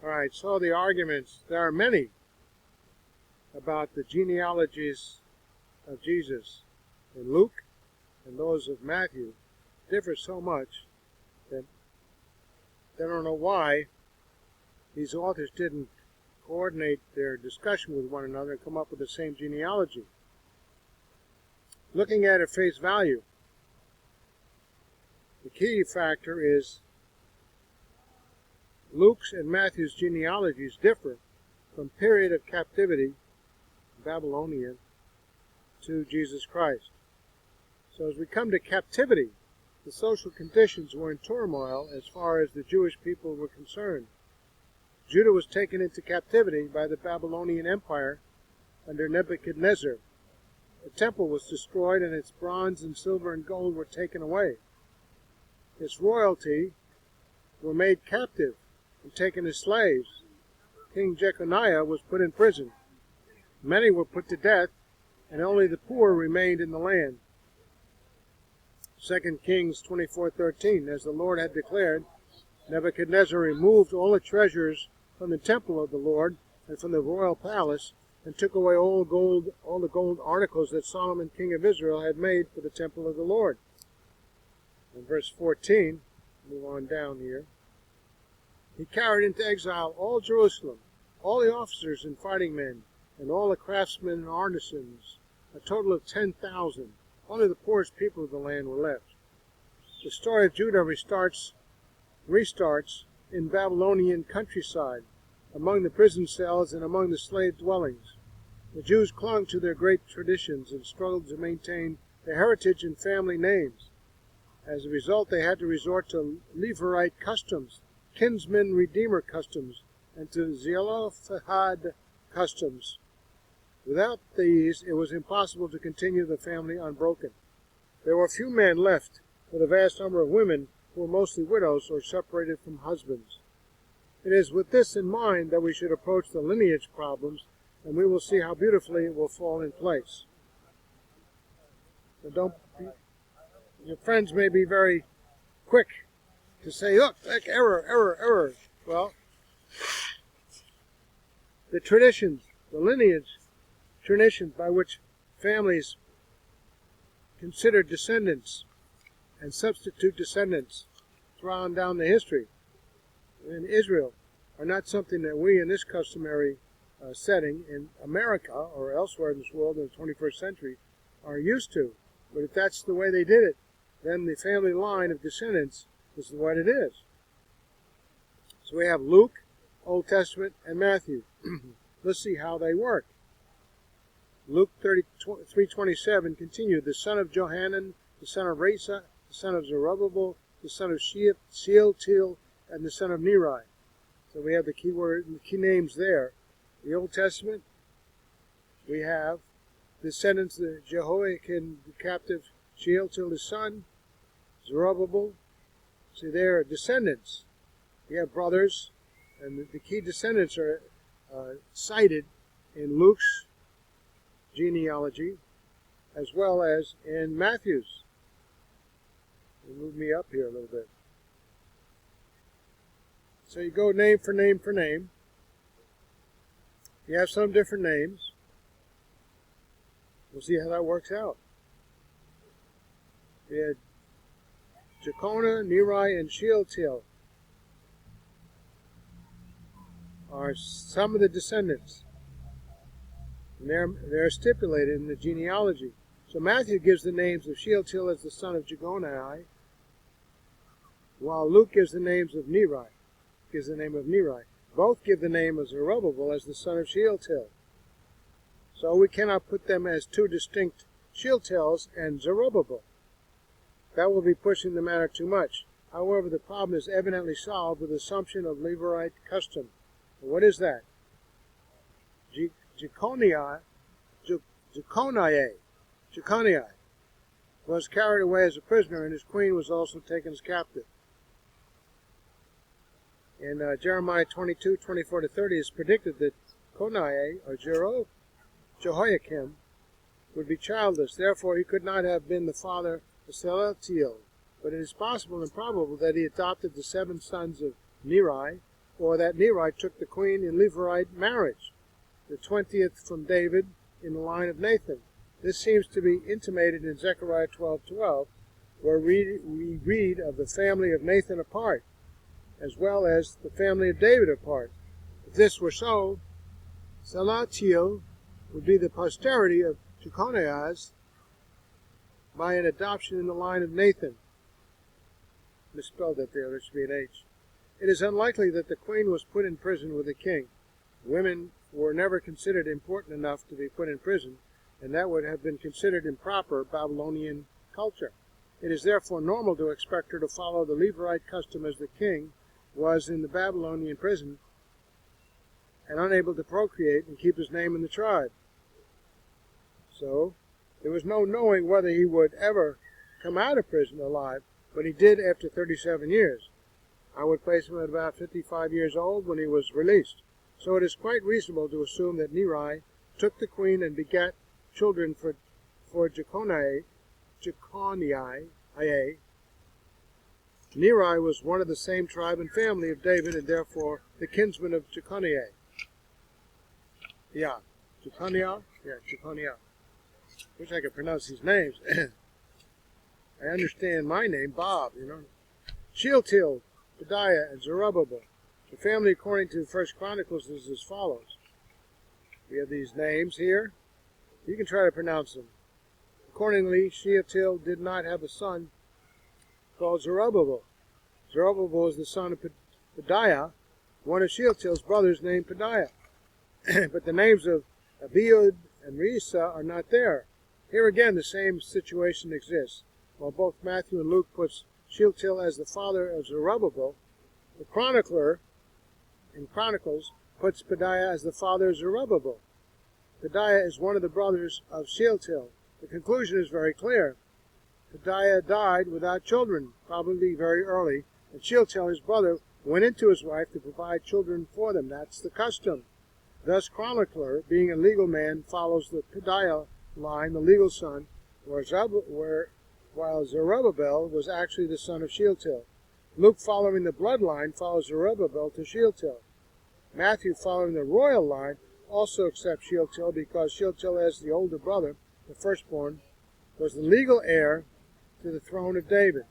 All right, so the arguments, there are many about the genealogies of Jesus in Luke and those of Matthew differ so much that they don't know why these authors didn't coordinate their discussion with one another and come up with the same genealogy. Looking at it face value, the key factor is Luke's and Matthew's genealogies differ from period of captivity, Babylonian, to Jesus Christ. So as we come to captivity, the social conditions were in turmoil as far as the Jewish people were concerned. Judah was taken into captivity by the Babylonian Empire under Nebuchadnezzar. The temple was destroyed and its bronze and silver and gold were taken away. Its royalty were made captive and taken as slaves. King Jeconiah was put in prison. Many were put to death, and only the poor remained in the land. 2 Kings 24:13, as the Lord had declared, Nebuchadnezzar removed all the treasures from the temple of the Lord and from the royal palace, and took away all the gold articles that Solomon king of Israel had made for the temple of the Lord. In verse 14, move on down here, he carried into exile all Jerusalem, all the officers and fighting men, and all the craftsmen and artisans, a total of 10,000. Only the poorest people of the land were left. The story of Judah restarts in Babylonian countryside, among the prison cells and among the slave dwellings. The Jews clung to their great traditions and struggled to maintain their heritage and family names. As a result, they had to resort to Levirate customs, kinsman redeemer customs, and to Zelophehad customs. Without these, it was impossible to continue the family unbroken. There were few men left, with a vast number of women who were mostly widows or separated from husbands. It is with this in mind that we should approach the lineage problems, and we will see how beautifully it will fall in place. So your friends may be very quick to say, look, error. Well, the traditions, the lineage traditions by which families consider descendants and substitute descendants throughout down the history in Israel are not something that we in this customary setting in America or elsewhere in this world in the 21st century are used to. But if that's the way they did it, then the family line of descendants is what it is. So we have Luke, Old Testament, and Matthew. Let's see how they work. Luke 3:27 continued, the son of Johanan, the son of Resa, the son of Zerubbabel, the son of Shealtiel, and the son of Neri. So we have the key names there. The Old Testament, we have descendants of Jehoiakim, the captive, Shealtiel, his son, Zerubbabel. See, they're descendants. We have brothers, and the key descendants are cited in Luke's genealogy as well as in Matthew's. Move me up here a little bit. So you go name for name for name. You have some different names. We'll see how that works out. We had Jeconiah, Neri, and Shealtiel are some of the descendants. And they're stipulated in the genealogy. So Matthew gives the names of Shealtiel as the son of Jeconiah, while Luke gives the names of Neri. Both give the name of Zerubbabel as the son of Shealtiel. So we cannot put them as two distinct Shealtiels and Zerubbabel. That will be pushing the matter too much. However, the problem is evidently solved with the assumption of Levirate custom. What is that? Jeconiah was carried away as a prisoner, and his queen was also taken as captive. In Jeremiah 22:24-30, it's predicted that Coniah, or Jehoiakim, would be childless. Therefore, he could not have been the father of Shealtiel. But it is possible and probable that he adopted the 7 sons of Neri, or that Neri took the queen in Levirate marriage, the 20th from David in the line of Nathan. This seems to be intimated in Zechariah 12:12, where we read of the family of Nathan apart, as well as the family of David apart. If this were so, Salatiel would be the posterity of Jeconiah by an adoption in the line of Nathan. Misspelled that there should be an H. It is unlikely that the queen was put in prison with the king. Women were never considered important enough to be put in prison, and that would have been considered improper Babylonian culture. It is therefore normal to expect her to follow the Levirate custom, as the king was in the Babylonian prison and unable to procreate and keep his name in the tribe. So there was no knowing whether he would ever come out of prison alive, but he did after 37 years. I would place him at about 55 years old when he was released. So it is quite reasonable to assume that Neri took the queen and begat children for Jeconiah. Neri was one of the same tribe and family of David, and therefore the kinsman of Jeconiah. Jeconiah. Wish I could pronounce these names. I understand my name, Bob, Shealtiel, Pedaiah, and Zerubbabel. The family, according to 1 Chronicles, is as follows. We have these names here. You can try to pronounce them. Accordingly, Shealtiel did not have a son called Zerubbabel. Zerubbabel is the son of Pedaiah, one of Shealtiel's brothers named Pedaiah. But the names of Abiud and Risa are not there. Here again the same situation exists. While both Matthew and Luke puts Shealtiel as the father of Zerubbabel, the chronicler in Chronicles puts Pedaiah as the father of Zerubbabel. Pedaiah is one of the brothers of Shealtiel. The conclusion is very clear. Pedaiah died without children, probably very early, and Shealtiel, his brother, went into his wife to provide children for them. That's the custom. Thus, chronicler, being a legal man, follows the Pedaiah line, the legal son, while Zerubbabel was actually the son of Shealtiel. Luke, following the bloodline, follows Zerubbabel to Shealtiel. Matthew, following the royal line, also accepts Shealtiel because Shealtiel, as the older brother, the firstborn, was the legal heir to the throne of David.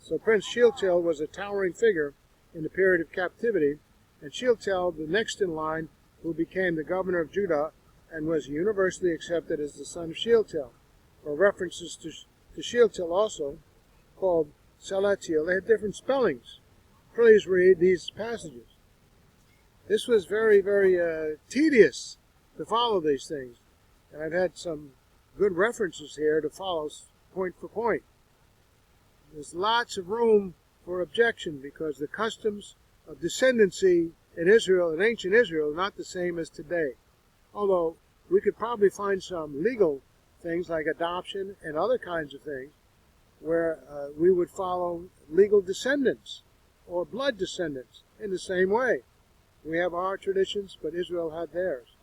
So Prince Shealtiel was a towering figure in the period of captivity, and Shealtiel, the next in line, who became the governor of Judah and was universally accepted as the son of Shealtiel. For references to Shealtiel also, called Salatiel, they had different spellings. Please read these passages. This was very, very tedious to follow these things, and I've had some good references here to follow point for point. There's lots of room for objection because the customs of descendancy in Israel, in ancient Israel, are not the same as today. Although we could probably find some legal things like adoption and other kinds of things where we would follow legal descendants or blood descendants in the same way. We have our traditions, but Israel had theirs.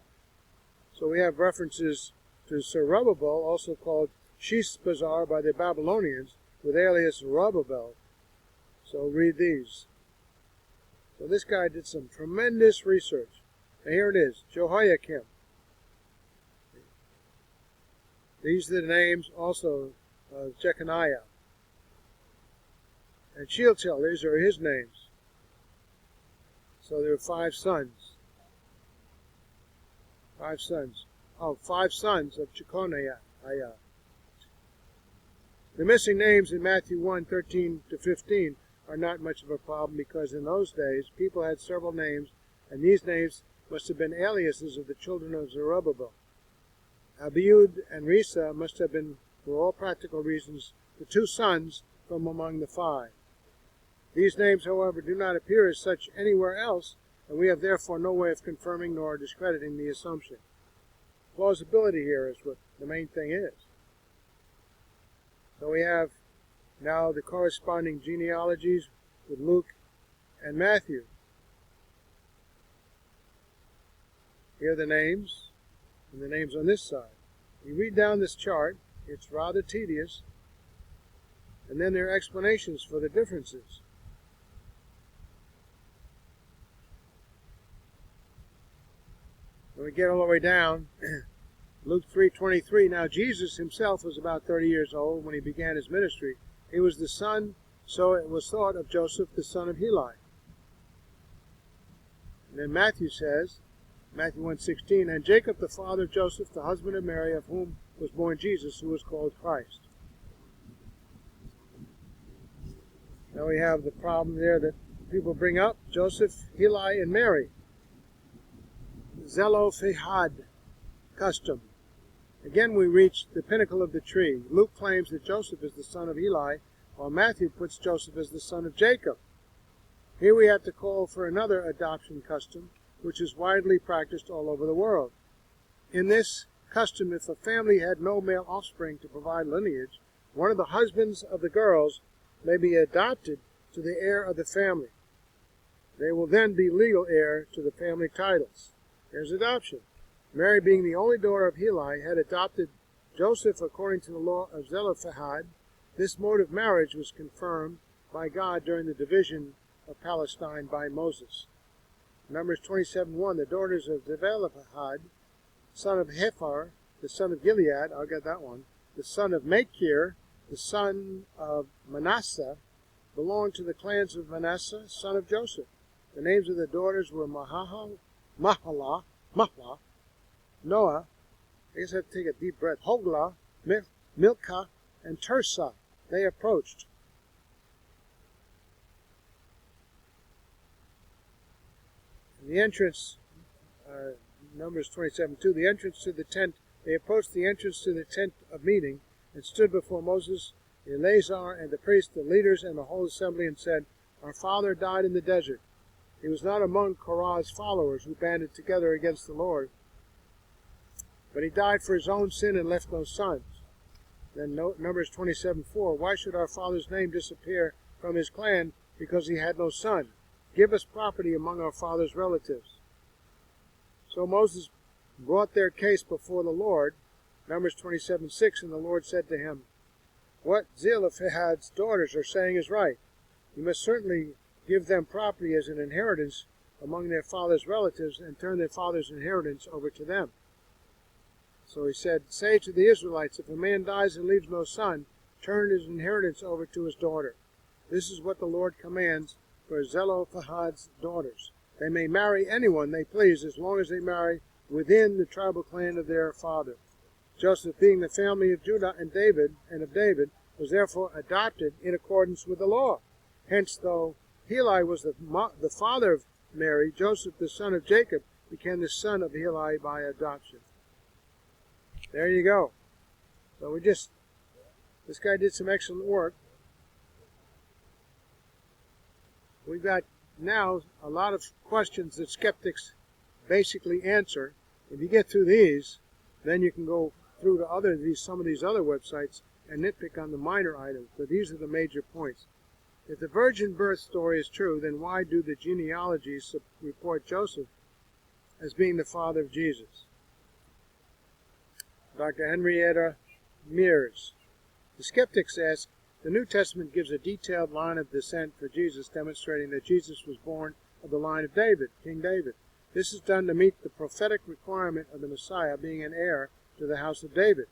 So we have references to Zerubbabel, also called Sheshbazzar by the Babylonians, with alias Zerubbabel. So read these. So this guy did some tremendous research. And here it is, Jehoiakim. These are the names also of Jeconiah. And Shealtiel, these are his names. So there are 5 sons. 5 sons. Oh, 5 sons of Jeconiah. The missing names in Matthew 1:13-15 are not much of a problem because in those days people had several names, and these names must have been aliases of the children of Zerubbabel. Abiud and Risa must have been, for all practical reasons, the 2 sons from among the 5. These names, however, do not appear as such anywhere else, and we have therefore no way of confirming nor discrediting the assumption. Plausibility here is what the main thing is. So we have now the corresponding genealogies with Luke and Matthew. Here are the names, and the names on this side. You read down this chart, it's rather tedious, and then there are explanations for the differences. When we get all the way down, Luke 3:23, now Jesus himself was about 30 years old when he began his ministry. He was the son, so it was thought, of Joseph, the son of Heli. And then Matthew says, Matthew 1:16, and Jacob the father of Joseph, the husband of Mary, of whom was born Jesus, who was called Christ. Now we have the problem there that people bring up, Joseph, Heli, and Mary. Zelophehad custom. Again we reach the pinnacle of the tree. Luke claims that Joseph is the son of Heli, while Matthew puts Joseph as the son of Jacob. Here we have to call for another adoption custom, which is widely practiced all over the world. In this custom, if a family had no male offspring to provide lineage, one of the husbands of the girls may be adopted to the heir of the family. They will then be legal heir to the family titles. There's adoption. Mary, being the only daughter of Heli, had adopted Joseph according to the law of Zelophehad. This mode of marriage was confirmed by God during the division of Palestine by Moses. Numbers 27:1, the daughters of Zelophehad, son of Hephar, the son of Gilead, I'll get that one, the son of Machir, the son of Manasseh, belonged to the clans of Manasseh, son of Joseph. The names of the daughters were Mahlah, Noah, I guess I have to take a deep breath, Hoglah, Milcah, and Tirzah. They approached. The entrance, Numbers 27:2, the entrance to the tent, they approached the entrance to the tent of meeting and stood before Moses, Eleazar, and the priests, the leaders, and the whole assembly, and said, our father died in the desert. He was not among Korah's followers who banded together against the Lord, but he died for his own sin and left no sons. Then Numbers 27:4, why should our father's name disappear from his clan because he had no son? Give us property among our father's relatives. So Moses brought their case before the Lord, Numbers 27:6, and the Lord said to him, what Zelophehad's daughters are saying is right. You must certainly give them property as an inheritance among their father's relatives and turn their father's inheritance over to them. So he said, say to the Israelites, if a man dies and leaves no son, turn his inheritance over to his daughter. This is what the Lord commands for Zelophehad's daughters. They may marry anyone they please as long as they marry within the tribal clan of their father. Joseph, being the family of Judah and of David, was therefore adopted in accordance with the law. Hence, though Heli was the father of Mary, Joseph, the son of Jacob, became the son of Heli by adoption. There you go. So this guy did some excellent work. We've got now a lot of questions that skeptics basically answer. If you get through these, then you can go through to some of these other websites and nitpick on the minor items, but these are the major points. If the virgin birth story is true, then why do the genealogies report Joseph as being the father of Jesus? Dr. Henrietta Mears. The skeptics ask, the New Testament gives a detailed line of descent for Jesus, demonstrating that Jesus was born of the line of David, King David. This is done to meet the prophetic requirement of the Messiah being an heir to the house of David.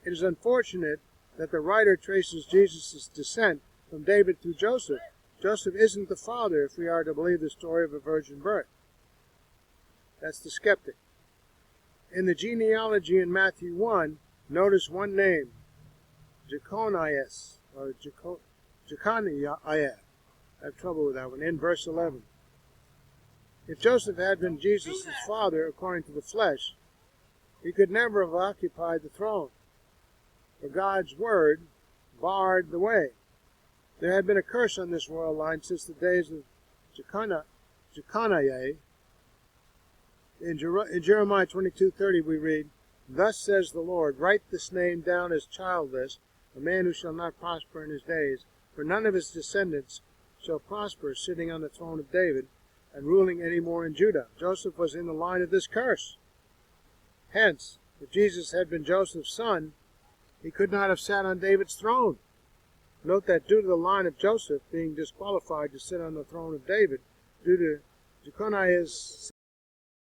It is unfortunate that the writer traces Jesus' descent from David through Joseph. Joseph isn't the father if we are to believe the story of a virgin birth. That's the skeptic. In the genealogy in Matthew 1, notice one name, Jeconiah, or Jeconiah. I have trouble with that one, in verse 11. If Joseph had been Jesus' father according to the flesh, he could never have occupied the throne, for God's word barred the way. There had been a curse on this royal line since the days of Jeconiah. In Jeremiah 22:30 we read, thus says the Lord, write this name down as childless, a man who shall not prosper in his days, for none of his descendants shall prosper, sitting on the throne of David and ruling any more in Judah. Joseph was in the line of this curse. Hence, if Jesus had been Joseph's son, he could not have sat on David's throne. Note that due to the line of Joseph being disqualified to sit on the throne of David, due to Jeconiah's